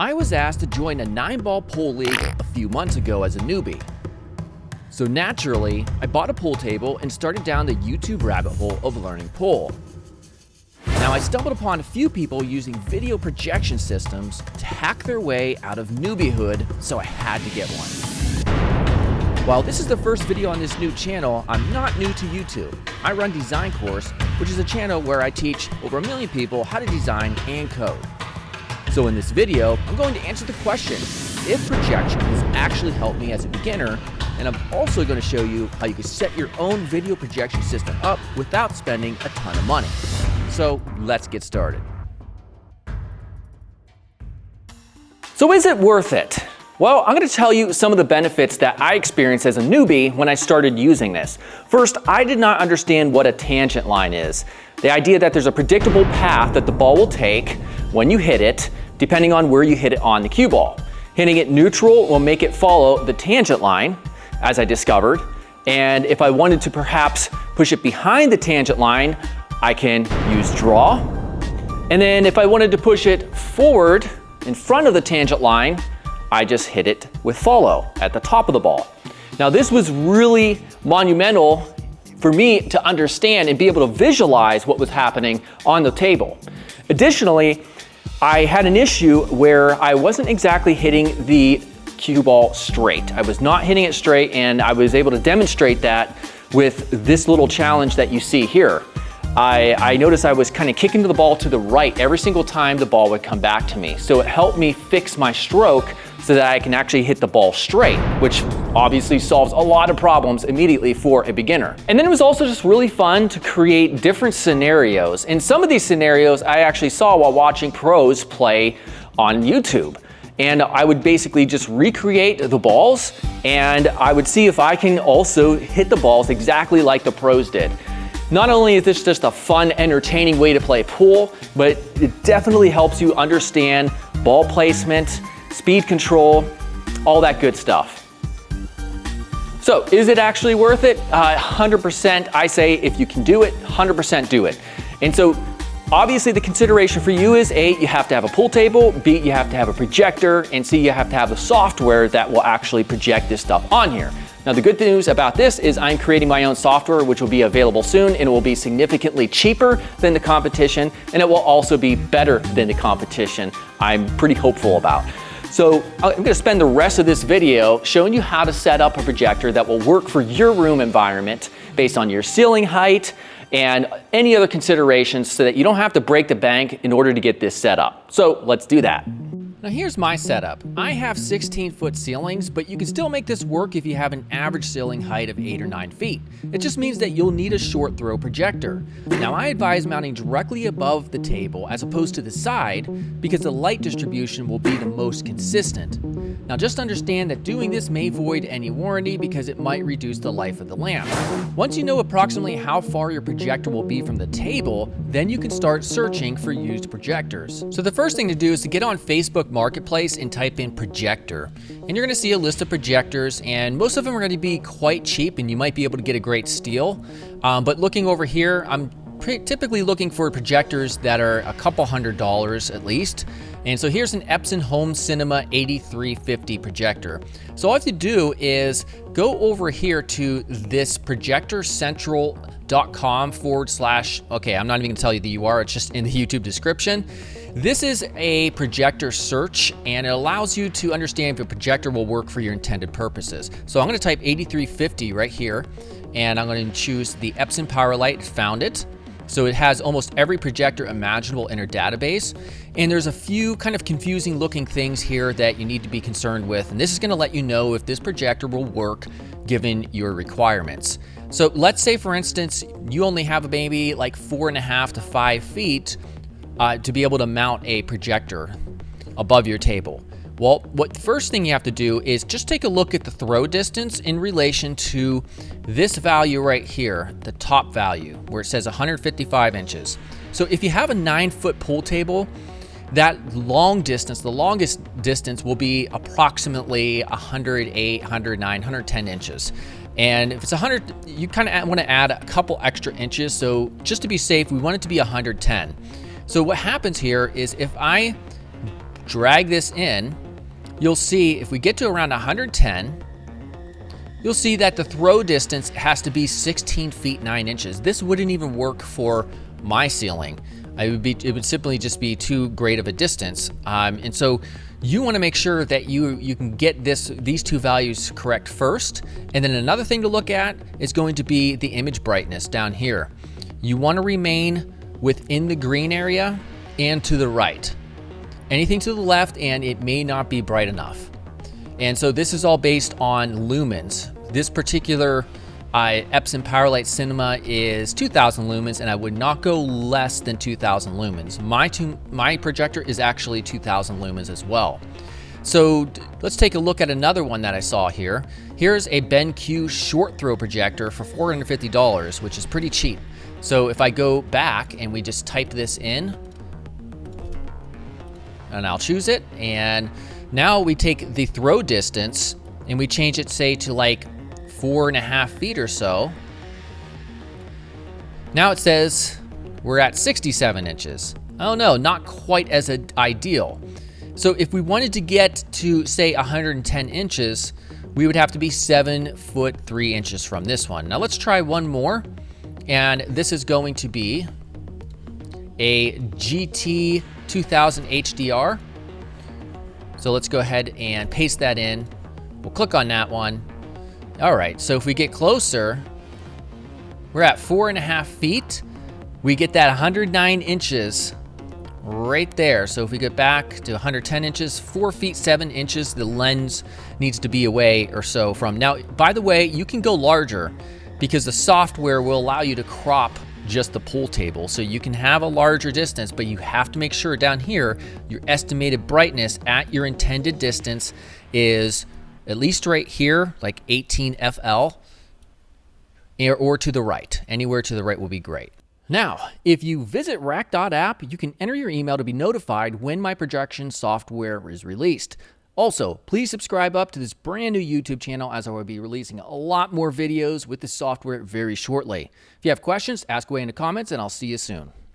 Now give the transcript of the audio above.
I was asked to join a 9-ball pool league a few months ago as a newbie. So naturally, I bought a pool table and started down the YouTube rabbit hole of learning pool. Now I stumbled upon a few people using video projection systems to hack their way out of newbiehood, so I had to get one. While this is the first video on this new channel, I'm not new to YouTube. I run Design Course, which is a channel where I teach over 1 million people how to design and code. So in this video, I'm going to answer the question if projection has actually helped me as a beginner, and I'm also going to show you how you can set your own video projection system up without spending a ton of money. So let's get started. So is it worth it? Well, I'm going to tell you some of the benefits that I experienced as a newbie when I started using this. First, I did not understand what a tangent line is. The idea that there's a predictable path that the ball will take when you hit it, depending on where you hit it on the cue ball. Hitting it neutral will make it follow the tangent line, as I discovered. And if I wanted to perhaps push it behind the tangent line, I can use draw. And then if I wanted to push it forward in front of the tangent line, I just hit it with follow at the top of the ball. Now this was really monumental for me to understand and be able to visualize what was happening on the table. Additionally, I had an issue where I wasn't exactly hitting the cue ball straight. I was not hitting it straight, and I was able to demonstrate that with this little challenge that you see here. I noticed I was kind of kicking the ball to the right every single time the ball would come back to me. So it helped me fix my stroke so that I can actually hit the ball straight, which obviously solves a lot of problems immediately for a beginner. And then it was also just really fun to create different scenarios. And some of these scenarios I actually saw while watching pros play on YouTube. And I would basically just recreate the balls, and I would see if I can also hit the balls exactly like the pros did. Not only is this just a fun, entertaining way to play pool, but it definitely helps you understand ball placement, speed control, all that good stuff. So is it actually worth it? 100%. I say if you can do it, 100% do it. And so obviously the consideration for you is A, you have to have a pool table, B, you have to have a projector, and C, you have to have the software that will actually project this stuff on here. Now the good news about this is I'm creating my own software, which will be available soon, and it will be significantly cheaper than the competition, and it will also be better than the competition, I'm pretty hopeful about. So I'm going to spend the rest of this video showing you how to set up a projector that will work for your room environment based on your ceiling height and any other considerations so that you don't have to break the bank in order to get this set up. So let's do that. Now here's my setup. I have 16-foot ceilings, but you can still make this work if you have an average ceiling height of 8 or 9 feet. It just means that you'll need a short throw projector. Now I advise mounting directly above the table as opposed to the side because the light distribution will be the most consistent. Now just understand that doing this may void any warranty because it might reduce the life of the lamp. Once you know approximately how far your projector will be from the table, then you can start searching for used projectors. So the first thing to do is to get on Facebook Marketplace and type in projector. And you're gonna see a list of projectors, and most of them are gonna be quite cheap and you might be able to get a great steal. But looking over here, I'm typically looking for projectors that are a couple $100s at least. And so here's an Epson Home Cinema 8350 projector. So all you have to do is go over here to this projectorcentral.com / okay, I'm not even gonna tell you the URL, it's just in the YouTube description. This is a projector search, and it allows you to understand if a projector will work for your intended purposes. So I'm gonna type 8350 right here, and I'm gonna choose the Epson Powerlight, found it. So it has almost every projector imaginable in our database. And there's a few kind of confusing looking things here that you need to be concerned with. And this is gonna let you know if this projector will work given your requirements. So let's say, for instance, you only have maybe like 4.5 to 5 feet to be able to mount a projector above your table. Well, what the first thing you have to do is just take a look at the throw distance in relation to this value right here, the top value, where it says 155 inches. So if you have a 9-foot pool table, that long distance, the longest distance will be approximately 108, 109, 110 inches. And if it's 100, you kind of want to add a couple extra inches. So just to be safe, we want it to be 110. So what happens here is if I drag this in, you'll see if we get to around 110, you'll see that the throw distance has to be 16 feet 9 inches. This wouldn't even work for my ceiling. It would simply just be too great of a distance. And so you want to make sure that you can get these two values correct first. And then another thing to look at is going to be the image brightness down here. You want to remain within the green area and to the right. Anything to the left and it may not be bright enough. And so this is all based on lumens. This particular Epson Powerlight Cinema is 2000 lumens, and I would not go less than 2000 lumens. My projector is actually 2000 lumens as well. So let's take a look at another one that I saw here. Here's a BenQ short throw projector for $450, which is pretty cheap. So if I go back and we just type this in, and I'll choose it, and now we take the throw distance and we change it, say, to like 4.5 feet or so. Now it says we're at 67 inches. Oh no, not quite as ideal. So if we wanted to get to, say, 110 inches, we would have to be 7 foot 3 inches from this one. Now let's try one more. And this is going to be a GT 2000 HDR. So let's go ahead and paste that in. We'll click on that one. All right, so if we get closer, we're at 4.5 feet. We get that 109 inches right there. So if we get back to 110 inches, 4 feet 7 inches, the lens needs to be away or so from. Now, by the way, you can go larger because the software will allow you to crop just the pool table. So you can have a larger distance, but you have to make sure down here, your estimated brightness at your intended distance is at least right here, like 18 FL, or to the right. Anywhere to the right will be great. Now, if you visit rack.app, you can enter your email to be notified when my projection software is released. Also, please subscribe up to this brand new YouTube channel, as I will be releasing a lot more videos with this software very shortly. If you have questions, ask away in the comments, and I'll see you soon.